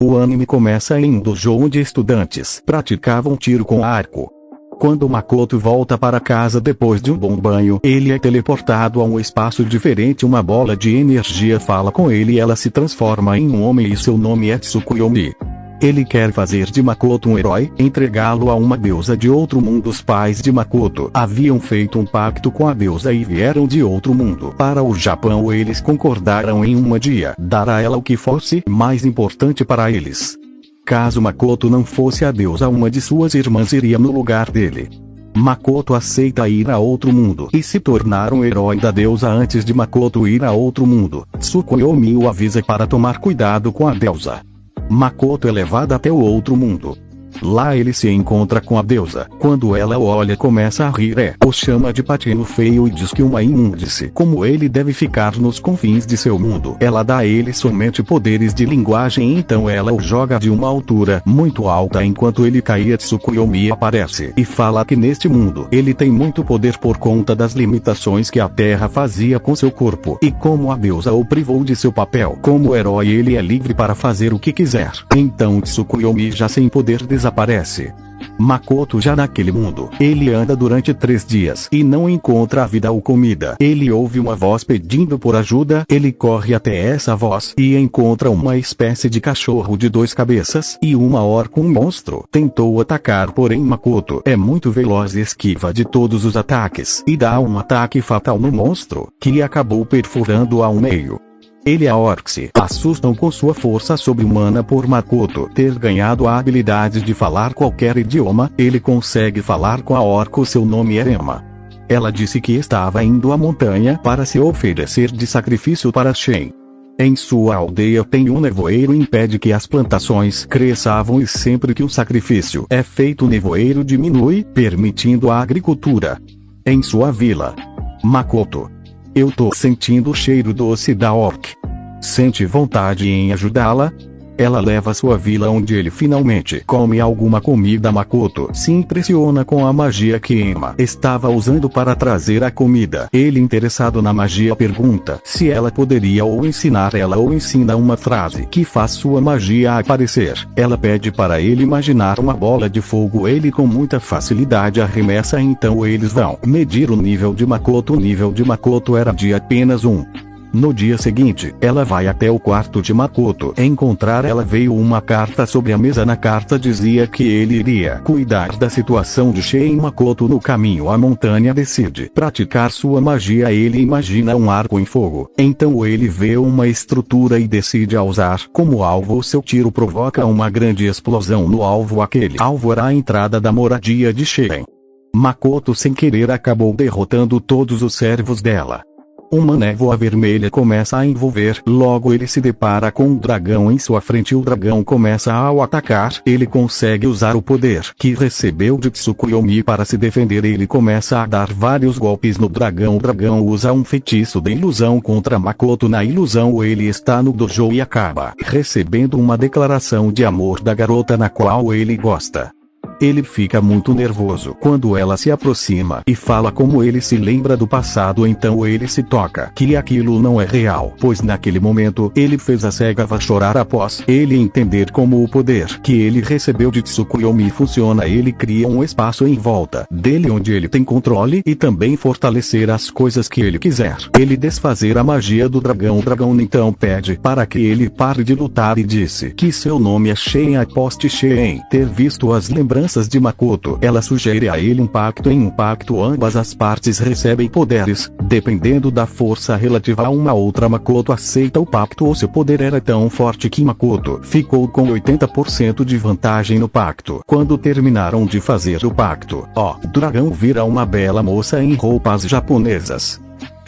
O anime começa em um dojo onde estudantes praticavam tiro com arco. Quando Makoto volta para casa depois de um bom banho, ele é teleportado a um espaço diferente. Uma bola de energia fala com ele e ela se transforma em um homem e seu nome é Tsukuyomi. Ele quer fazer de Makoto um herói, entregá-lo a uma deusa de outro mundo. Os pais de Makoto haviam feito um pacto com a deusa e vieram de outro mundo para o Japão. Eles concordaram em um dia dar a ela o que fosse mais importante para eles. Caso Makoto não fosse a deusa, uma de suas irmãs iria no lugar dele. Makoto aceita ir a outro mundo e se tornar um herói da deusa. Antes de Makoto ir a outro mundo, Tsukuyomi o avisa para tomar cuidado com a deusa. Makoto é levado até o outro mundo. Lá ele se encontra com a deusa. Quando ela o olha, começa a rir, o chama de patinho feio e diz que uma imúndice como ele deve ficar nos confins de seu mundo. Ela dá a ele somente poderes de linguagem, então ela o joga de uma altura muito alta. Enquanto ele caía, Tsukuyomi aparece e fala que neste mundo ele tem muito poder por conta das limitações que a Terra fazia com seu corpo, e como a deusa o privou de seu papel como herói, ele é livre para fazer o que quiser. Então Tsukuyomi, já sem poder, desaparece. Makoto, já naquele mundo, ele anda durante 3 dias e não encontra a vida ou comida. Ele ouve uma voz pedindo por ajuda. Ele corre até essa voz e encontra uma espécie de cachorro de 2 cabeças e uma orca. Um monstro tentou atacar, porém Makoto é muito veloz e esquiva de todos os ataques e dá um ataque fatal no monstro, que acabou perfurando-o ao meio. Ele e a orc se assustam com sua força sobre-humana. Por Makoto ter ganhado a habilidade de falar qualquer idioma, ele consegue falar com a orc. Seu nome é Emma. Ela disse que estava indo à montanha para se oferecer de sacrifício para Shen. Em sua aldeia tem um nevoeiro, impede que as plantações cresçam, e sempre que o sacrifício é feito, o nevoeiro diminui, permitindo a agricultura. Em sua vila, Makoto: eu tô sentindo o cheiro doce da orc. Sente vontade em ajudá-la? Ela leva sua vila, onde ele finalmente come alguma comida. Makoto se impressiona com a magia que Emma estava usando para trazer a comida. Ele, interessado na magia, pergunta se ela poderia ou ensinar. Ela ou ensina uma frase que faz sua magia aparecer. Ela pede para ele imaginar uma bola de fogo. Ele com muita facilidade arremessa. Então eles vão medir o nível de Makoto. O nível de Makoto era de apenas 1. No dia seguinte, ela vai até o quarto de Makoto. Encontrar ela, veio uma carta sobre a mesa. Na carta dizia que ele iria cuidar da situação de Shen. Makoto, no caminho à montanha, decide praticar sua magia. Ele imagina um arco em fogo. Então ele vê uma estrutura e decide a usar como alvo. Seu tiro provoca uma grande explosão no alvo. Aquele alvo era a entrada da moradia de Shen. Makoto, sem querer, acabou derrotando todos os servos dela. Uma névoa vermelha começa a envolver. Logo ele se depara com um dragão em sua frente. O dragão começa a o atacar. Ele consegue usar o poder que recebeu de Tsukuyomi para se defender. Ele começa a dar vários golpes no dragão. O dragão usa um feitiço de ilusão contra Makoto. Na ilusão, ele está no dojo e acaba recebendo uma declaração de amor da garota, na qual ele gosta. Ele fica muito nervoso quando ela se aproxima e fala como ele se lembra do passado. Então ele se toca que aquilo não é real, pois naquele momento ele fez a Segawa chorar. Após ele entender como o poder que ele recebeu de Tsukuyomi funciona, ele cria um espaço em volta dele onde ele tem controle e também fortalecer as coisas que ele quiser. Ele desfazer a magia do dragão. O dragão então pede para que ele pare de lutar e disse que seu nome é Shen. Após Shen ter visto as lembranças de Makoto, ela sugere a ele um pacto. Em um pacto, ambas as partes recebem poderes, dependendo da força relativa a uma outra. Makoto aceita o pacto. O seu poder era tão forte que Makoto ficou com 80% de vantagem no pacto. Quando terminaram de fazer o pacto, o dragão vira uma bela moça em roupas japonesas.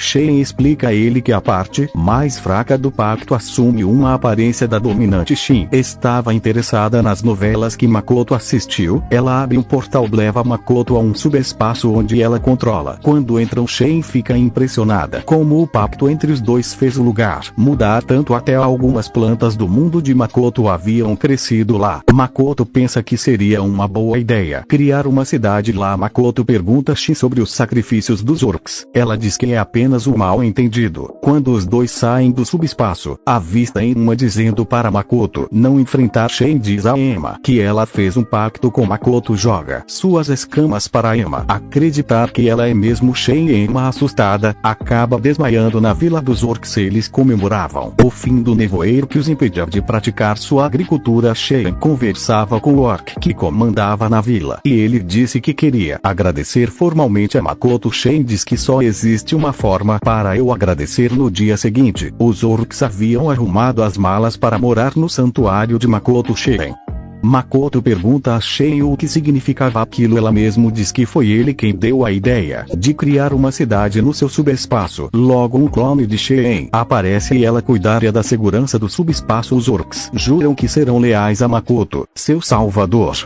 Shen explica a ele que a parte mais fraca do pacto assume uma aparência da dominante. Shin estava interessada nas novelas que Makoto assistiu. Ela abre um portal, leva Makoto a um subespaço onde ela controla. Quando entram, Shen fica impressionada como o pacto entre os dois fez o lugar mudar tanto. Até algumas plantas do mundo de Makoto haviam crescido lá. Makoto pensa que seria uma boa ideia criar uma cidade lá. Makoto pergunta a Shin sobre os sacrifícios dos orcs. Ela diz que é apenas apenas um mal-entendido. Quando os dois saem do subespaço, avista Emma dizendo para Makoto não enfrentar Shen. Diz a Emma que ela fez um pacto com Makoto. Joga suas escamas para Emma acreditar que ela é mesmo Shen. Emma, assustada, acaba desmaiando na vila dos orcs. Eles comemoravam o fim do nevoeiro que os impedia de praticar sua agricultura. Shen conversava com o orc que comandava na vila e ele disse que queria agradecer formalmente a Makoto. Shen diz que só existe uma forma para eu agradecer. No dia seguinte, os orcs haviam arrumado as malas para morar no santuário de Makoto. Shen. Makoto pergunta a Shen o que significava aquilo. Ela mesmo diz que foi ele quem deu a ideia de criar uma cidade no seu subespaço. Logo um clone de Shen aparece e ela cuidaria da segurança do subespaço. Os orcs juram que serão leais a Makoto, seu salvador.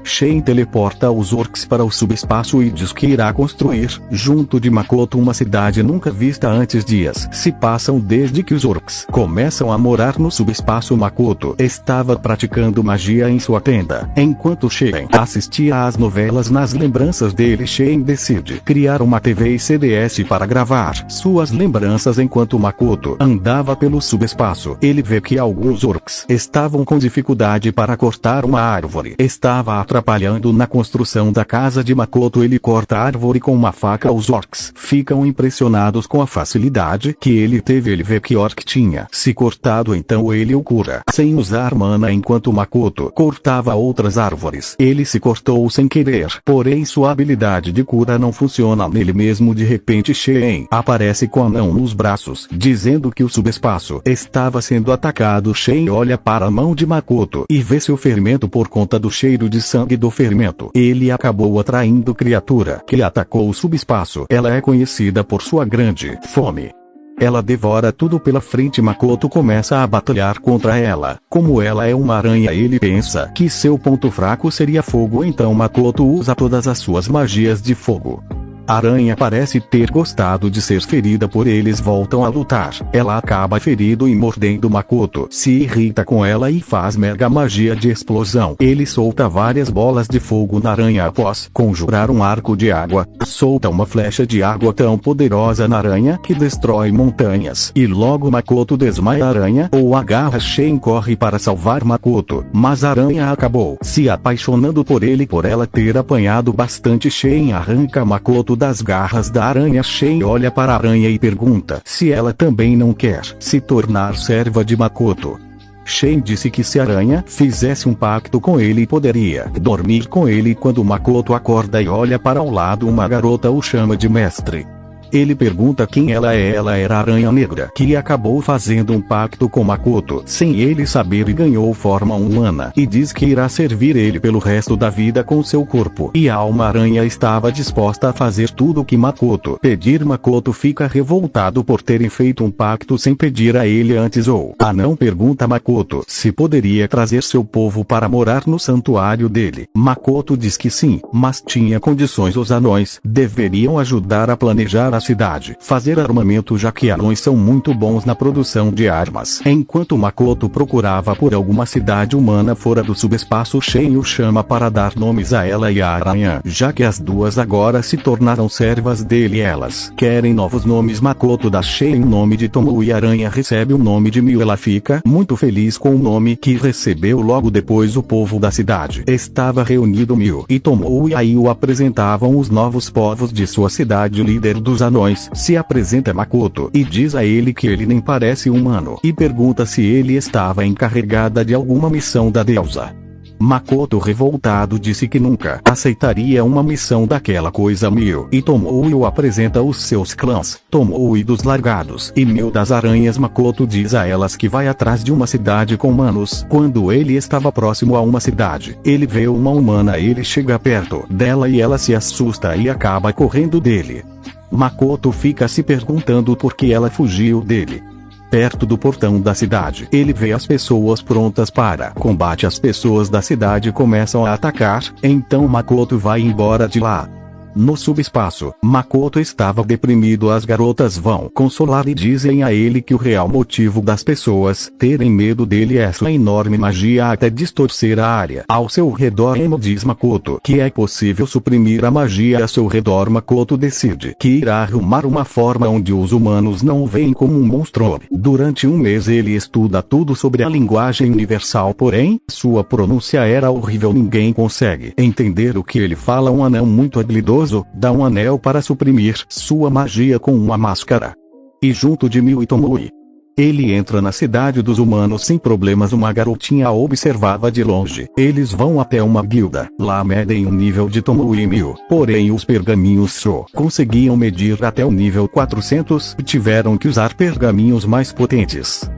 Shen teleporta os orcs para o subespaço e diz que irá construir, junto de Makoto, uma cidade nunca vista antes. Dias se passam desde que os orcs começam a morar no subespaço. Makoto estava praticando magia em sua tenda, enquanto Shen assistia às novelas. Nas lembranças dele, Shen decide criar uma TV e CDS para gravar suas lembranças. Enquanto Makoto andava pelo subespaço, ele vê que alguns orcs estavam com dificuldade para cortar uma árvore. Estava atrapalhando na construção da casa de Makoto. Ele corta a árvore com uma faca. Os orcs ficam impressionados com a facilidade que ele teve. Ele vê que orc tinha se cortado, então ele o cura sem usar mana. Enquanto Makoto cortava outras árvores, ele se cortou sem querer, porém sua habilidade de cura não funciona nele mesmo. De repente Shen aparece com a mão nos braços, dizendo que o subespaço estava sendo atacado. Shen olha para a mão de Makoto e vê seu fermento. Por conta do cheiro de sangue do fermento, ele acabou atraindo criatura que atacou o subespaço. Ela é conhecida por sua grande fome. Ela devora tudo pela frente. Makoto começa a batalhar contra ela. Como ela é uma aranha, ele pensa que seu ponto fraco seria fogo, então Makoto usa todas as suas magias de fogo. A aranha parece ter gostado de ser ferida, por eles voltam a lutar. Ela acaba ferido e mordendo Makoto. Se irrita com ela e faz mega magia de explosão. Ele solta várias bolas de fogo na aranha. Após conjurar um arco de água, solta uma flecha de água tão poderosa na aranha que destrói montanhas. E logo Makoto desmaia. A aranha ou agarra Shen corre para salvar Makoto, mas a aranha acabou se apaixonando por ele por ela ter apanhado bastante. Shen arranca Makoto das garras da aranha. Shen olha para a aranha e pergunta se ela também não quer se tornar serva de Makoto. Shen disse que se a aranha fizesse um pacto com ele poderia dormir com ele. Quando Makoto acorda e olha para o lado, uma garota o chama de mestre. Ele pergunta quem ela é. Ela era a Aranha Negra, que acabou fazendo um pacto com Makoto sem ele saber e ganhou forma humana, e diz que irá servir ele pelo resto da vida com seu corpo e alma. A aranha estava disposta a fazer tudo o que Makoto pedir. Makoto fica revoltado por terem feito um pacto sem pedir a ele antes. Ou a não pergunta a Makoto se poderia trazer seu povo para morar no santuário dele. Makoto diz que sim, mas tinha condições. Os anões deveriam ajudar a planejar a cidade, fazer armamento, já que anões são muito bons na produção de armas. Enquanto Makoto procurava por alguma cidade humana fora do subespaço, Shen o chama para dar nomes a ela e a aranha, já que as duas agora se tornaram servas dele. Elas querem novos nomes. Makoto dá Shen o nome de Tomo e a aranha recebe o nome de Mio. Ela fica muito feliz com o nome que recebeu. Logo depois, o povo da cidade estava reunido. Mio e Tomo e Aio apresentavam os novos povos de sua cidade. O líder dos anões se apresenta a Makoto e diz a ele que ele nem parece humano, e pergunta se ele estava encarregada de alguma missão da deusa. Makoto, revoltado, disse que nunca aceitaria uma missão daquela coisa. Mio e Tomoe apresenta os seus clãs, Tomoe dos Largados e Mio das Aranhas. Makoto diz a elas que vai atrás de uma cidade com humanos. Quando ele estava próximo a uma cidade, ele vê uma humana. Ele chega perto dela e ela se assusta e acaba correndo dele. Makoto fica se perguntando por que ela fugiu dele. Perto do portão da cidade, ele vê as pessoas prontas para combate. As pessoas da cidade começam a atacar, então Makoto vai embora de lá. No subespaço, Makoto estava deprimido. As garotas vão consolar e dizem a ele que o real motivo das pessoas terem medo dele é sua enorme magia até distorcer a área ao seu redor. Diz Makoto que é possível suprimir a magia a seu redor. Makoto decide que irá arrumar uma forma onde os humanos não o veem como um monstro. Durante um mês ele estuda tudo sobre a linguagem universal, porém, sua pronúncia era horrível. Ninguém consegue entender o que ele fala. Um anão muito habilidoso dá um anel para suprimir sua magia com uma máscara. E junto de Mio e Tomoe, ele entra na cidade dos humanos sem problemas. Uma garotinha a observava de longe. Eles vão até uma guilda. Lá medem o nível de Tomoe e Mio. Porém os pergaminhos só conseguiam medir até o nível 400 e tiveram que usar pergaminhos mais potentes.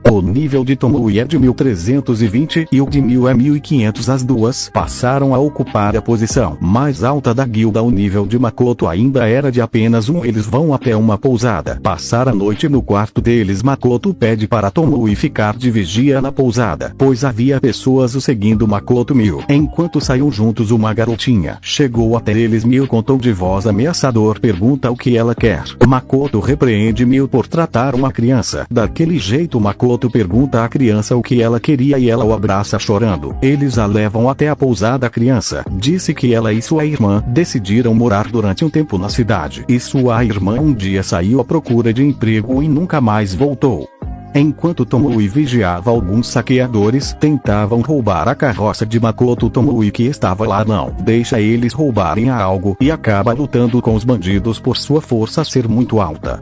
O nível de Tomoe é de 1320 e o de Mio é 1500. As duas passaram a ocupar a posição mais alta da guilda. O nível de Makoto ainda era de apenas 1. Eles vão até uma pousada passar a noite no quarto deles. Makoto pede para Tomoe ficar de vigia na pousada, pois havia pessoas o seguindo. Makoto e Mio, enquanto saíam juntos, uma garotinha chegou até eles. Mio, com tom de voz ameaçador, pergunta o que ela quer. Makoto repreende Mio por tratar uma criança daquele jeito. Makoto pergunta à criança o que ela queria e ela o abraça chorando. Eles a levam até a pousada. A criança disse que ela e sua irmã decidiram morar durante um tempo na cidade, e sua irmã um dia saiu à procura de emprego e nunca mais voltou. Enquanto Tomoe vigiava, alguns saqueadores tentavam roubar a carroça de Makoto. Tomoe, que estava lá, não deixa eles roubarem algo e acaba lutando com os bandidos por sua força ser muito alta.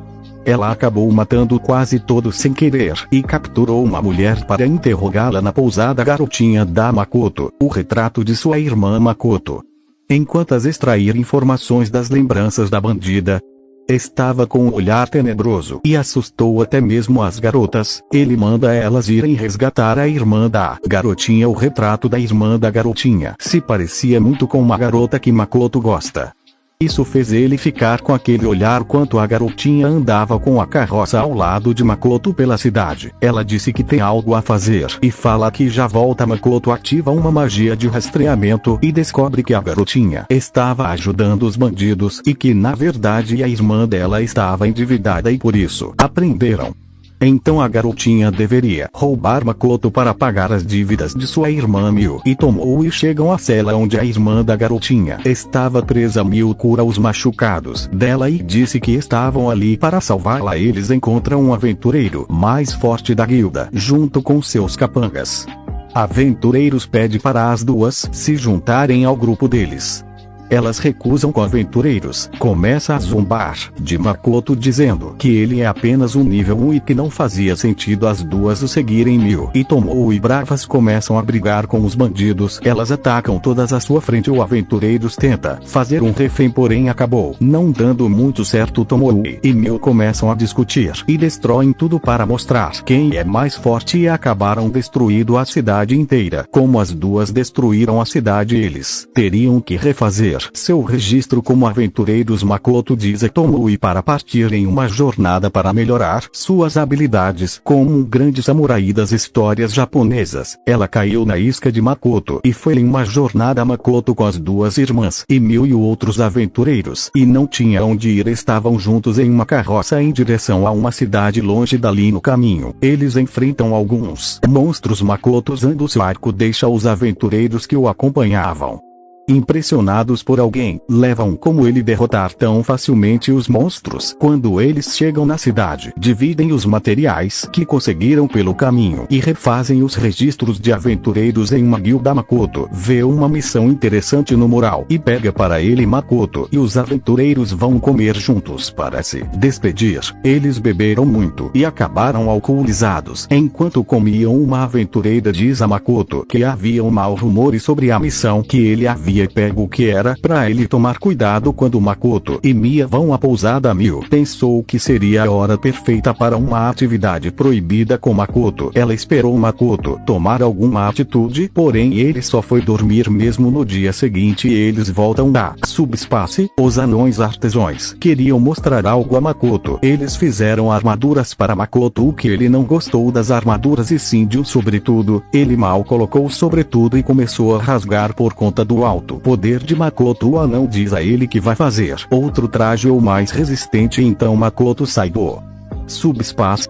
Ela acabou matando quase todos sem querer e capturou uma mulher para interrogá-la na pousada. Garotinha da Makoto, o retrato de sua irmã Makoto. Enquanto as extrair informações das lembranças da bandida, estava com um olhar tenebroso e assustou até mesmo as garotas. Ele manda elas irem resgatar a irmã da garotinha. O retrato da irmã da garotinha se parecia muito com uma garota que Makoto gosta. Isso fez ele ficar com aquele olhar quando a garotinha andava com a carroça ao lado de Makoto pela cidade. Ela disse que tem algo a fazer e fala que já volta. Makoto ativa uma magia de rastreamento e descobre que a garotinha estava ajudando os bandidos e que na verdade a irmã dela estava endividada e por isso aprenderam. Então a garotinha deveria roubar Makoto para pagar as dívidas de sua irmã. Mio e Tomoe chegam à cela onde a irmã da garotinha estava presa. Mio cura os machucados dela e disse que estavam ali para salvá-la. Eles encontram um aventureiro mais forte da guilda junto com seus capangas. Aventureiros pede para as duas se juntarem ao grupo deles. Elas recusam com aventureiros. Começa a zombar de Makoto dizendo que ele é apenas um nível 1 e que não fazia sentido as duas o seguirem. Mio e Tomoe bravas começam a brigar com os bandidos. Elas atacam todas à sua frente. O aventureiros tenta fazer um refém, porém acabou não dando muito certo. Tomoe e Mio começam a discutir e destroem tudo para mostrar quem é mais forte e acabaram destruindo a cidade inteira. Como as duas destruíram a cidade, eles teriam que refazer seu registro como aventureiros. Makoto diz a Tomoe para partir em uma jornada para melhorar suas habilidades como um grande samurai das histórias japonesas. Ela caiu na isca de Makoto e foi em uma jornada. Makoto com as duas irmãs e Mio e outros aventureiros e não tinha onde ir. Estavam juntos em uma carroça em direção a uma cidade longe dali. No caminho, eles enfrentam alguns monstros. Makoto, usando seu arco, deixa os aventureiros que o acompanhavam impressionados por alguém, levam como ele derrotar tão facilmente os monstros. Quando eles chegam na cidade, dividem os materiais que conseguiram pelo caminho e refazem os registros de aventureiros em uma guilda. Makoto vê uma missão interessante no mural e pega para ele. Makoto e os aventureiros vão comer juntos para se despedir. Eles beberam muito e acabaram alcoolizados. Enquanto comiam, uma aventureira diz a Makoto que haviam mau rumores sobre a missão que ele havia pego, o que era para ele tomar cuidado. Quando Makoto e Mia vão à pousada, Mio pensou que seria a hora perfeita para uma atividade proibida com Makoto. Ela esperou Makoto tomar alguma atitude, porém ele só foi dormir mesmo. No dia seguinte eles voltam da subspace. Os anões artesãos queriam mostrar algo a Makoto. Eles fizeram armaduras para Makoto, o que ele não gostou das armaduras e sim de um sobretudo. Ele mal colocou o sobretudo e começou a rasgar por conta do alto quarto poder de Makoto, o anão diz a ele que vai fazer outro traje ou mais resistente, então Makoto sai do subspace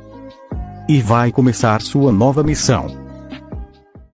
e vai começar sua nova missão.